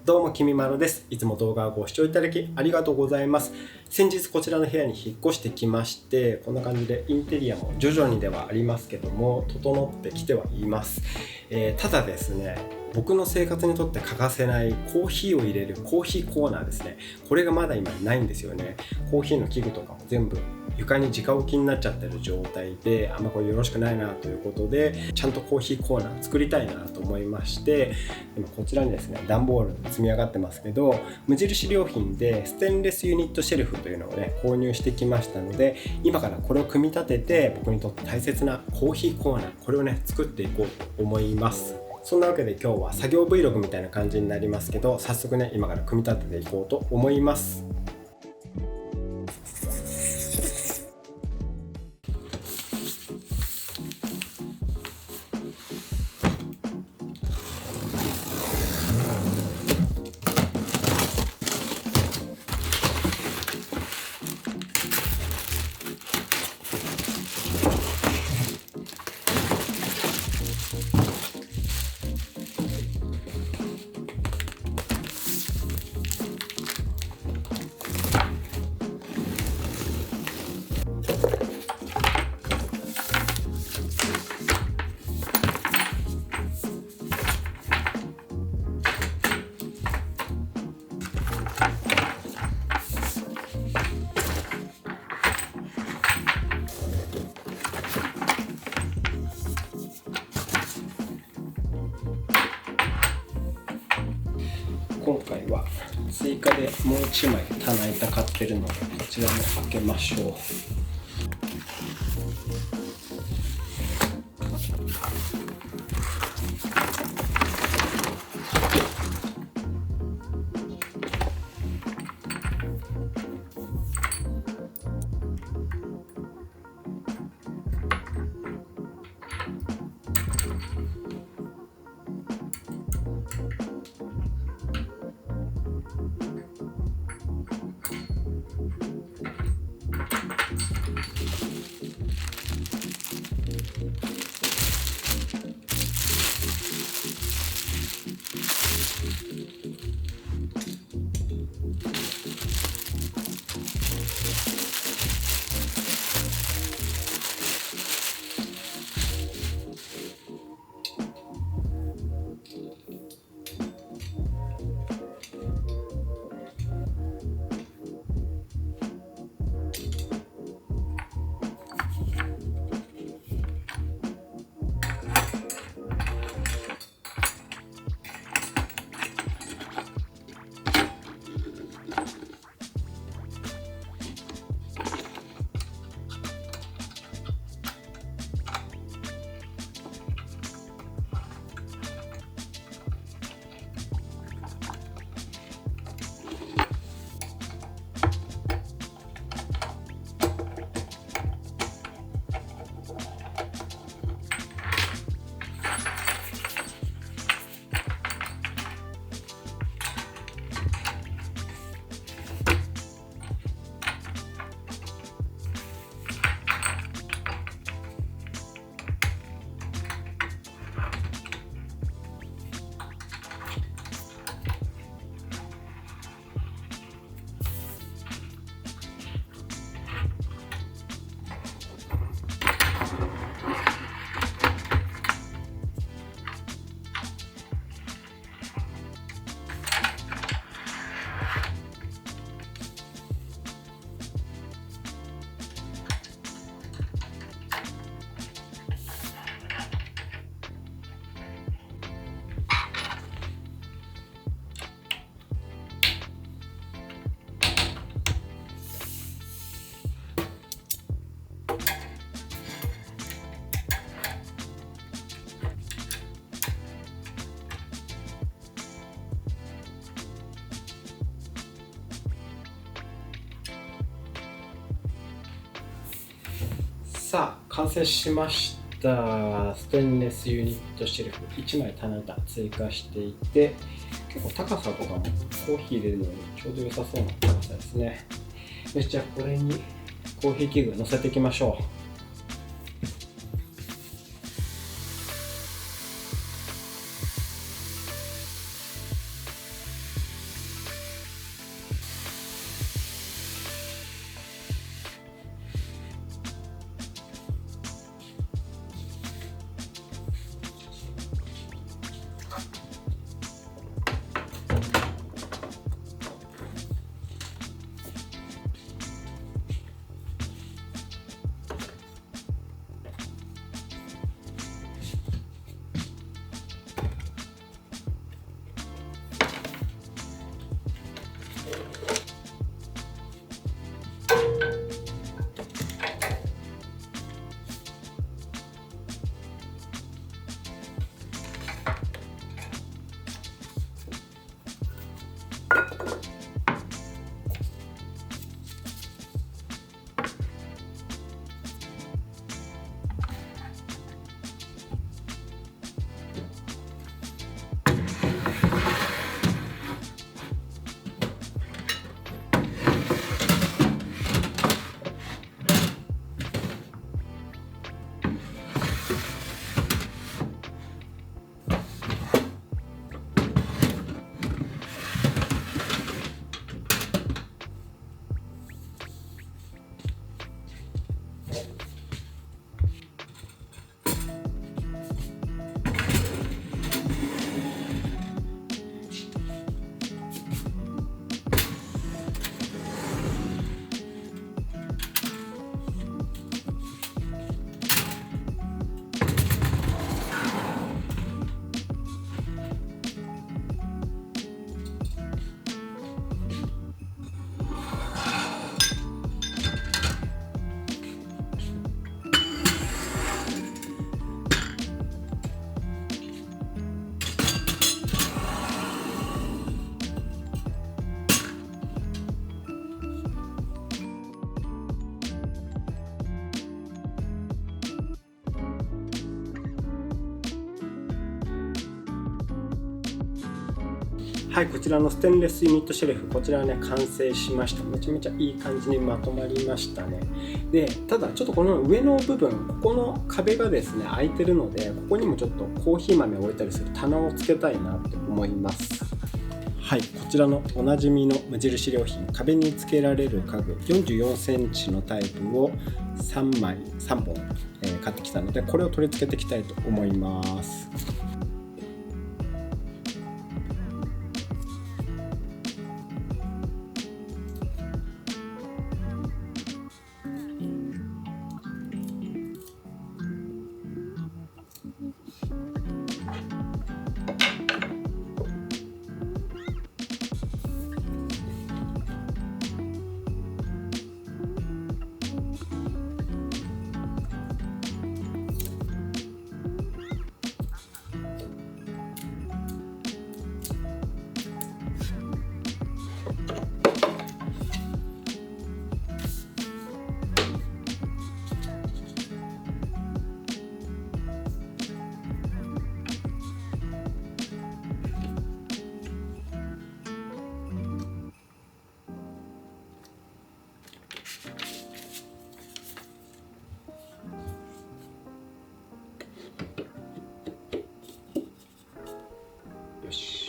どうもきみまろです。いつも動画をご視聴いただきありがとうございます。先日こちらの部屋に引っ越してきまして、こんな感じでインテリアも徐々にではありますけども整ってきてはいます。ただですね、僕の生活にとって欠かせないコーヒーを入れるコーヒーコーナーですね。これがまだ今ないんですよね。コーヒーの器具とかも全部床に直置きになっちゃってる状態で、あんまこれよろしくないなということで、ちゃんとコーヒーコーナー作りたいなと思いまして、今こちらにですね、段ボール積み上がってますけど、無印良品でステンレスユニットシェルフというのをね、購入してきましたので、今からこれを組み立てて、僕にとって大切なコーヒーコーナー、これをね、作っていこうと思います。そんなわけで今日は作業 Vlog みたいな感じになりますけど、早速ね、今から組み立てていこうと思います。今回は追加でもう1枚棚板買ってるので、こちらも開けましょう。さあ完成しました。ステンレスユニットシェルフ1枚棚板追加していて、結構高さとかもコーヒー入れるのにちょうど良さそうな高さですね。よし、じゃあこれにコーヒー器具乗せていきましょう。はい、こちらのステンレスユニットシェルフ、こちらね完成しました。めちゃめちゃいい感じにまとまりましたね。でただちょっとこの上の部分、ここの壁がですね空いてるので、ここにもちょっとコーヒー豆を置いたりする棚をつけたいなと思います。はい、こちらのおなじみの無印良品、壁につけられる家具44センチのタイプを3本、買ってきたので、これを取り付けていきたいと思います。よし。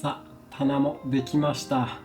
さあ、棚もできました。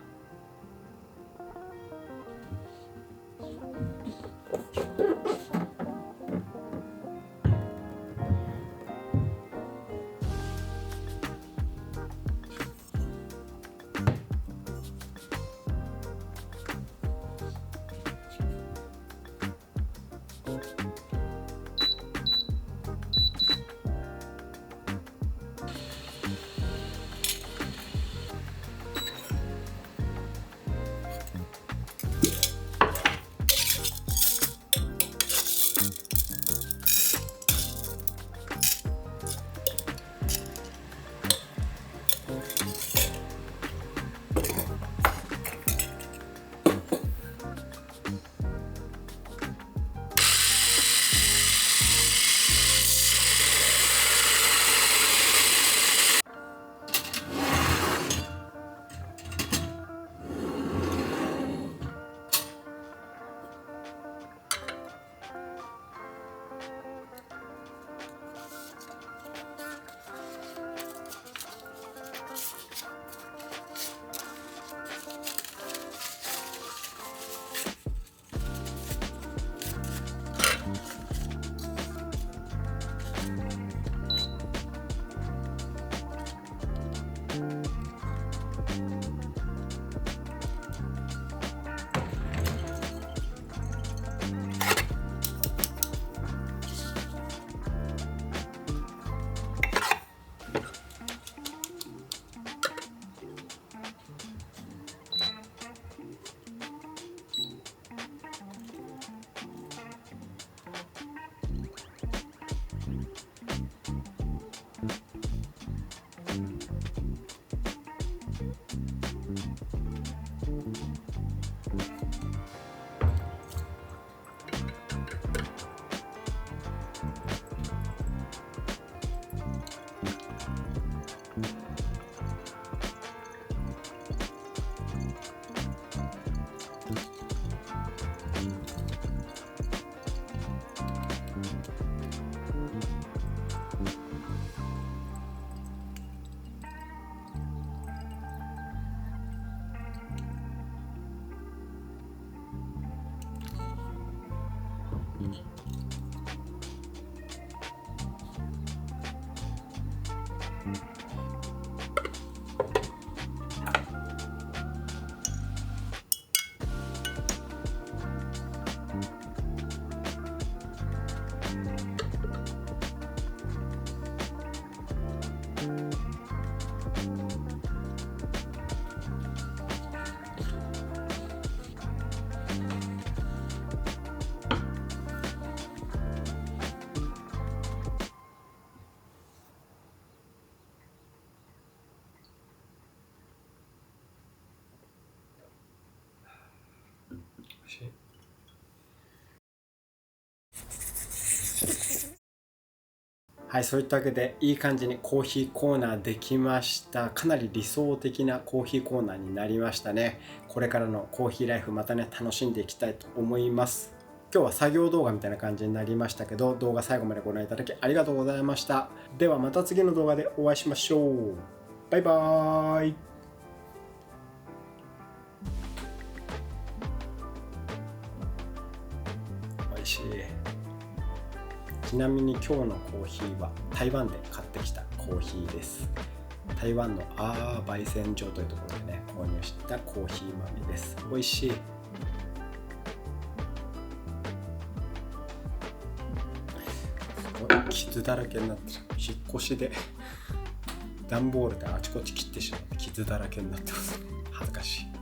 はい、そういったわけでいい感じにコーヒーコーナーできました。かなり理想的なコーヒーコーナーになりましたね。これからのコーヒーライフまたね楽しんでいきたいと思います。今日は作業動画みたいな感じになりましたけど、動画最後までご覧いただきありがとうございました。ではまた次の動画でお会いしましょう。バイバーイ。おいしい。ちなみに今日のコーヒーは台湾で買ってきたコーヒーです。台湾の焙煎所というところでね購入したコーヒー豆です。美味しい。すごい傷だらけになってる。引っ越しで段ボールであちこち切ってしまって傷だらけになってます。恥ずかしい。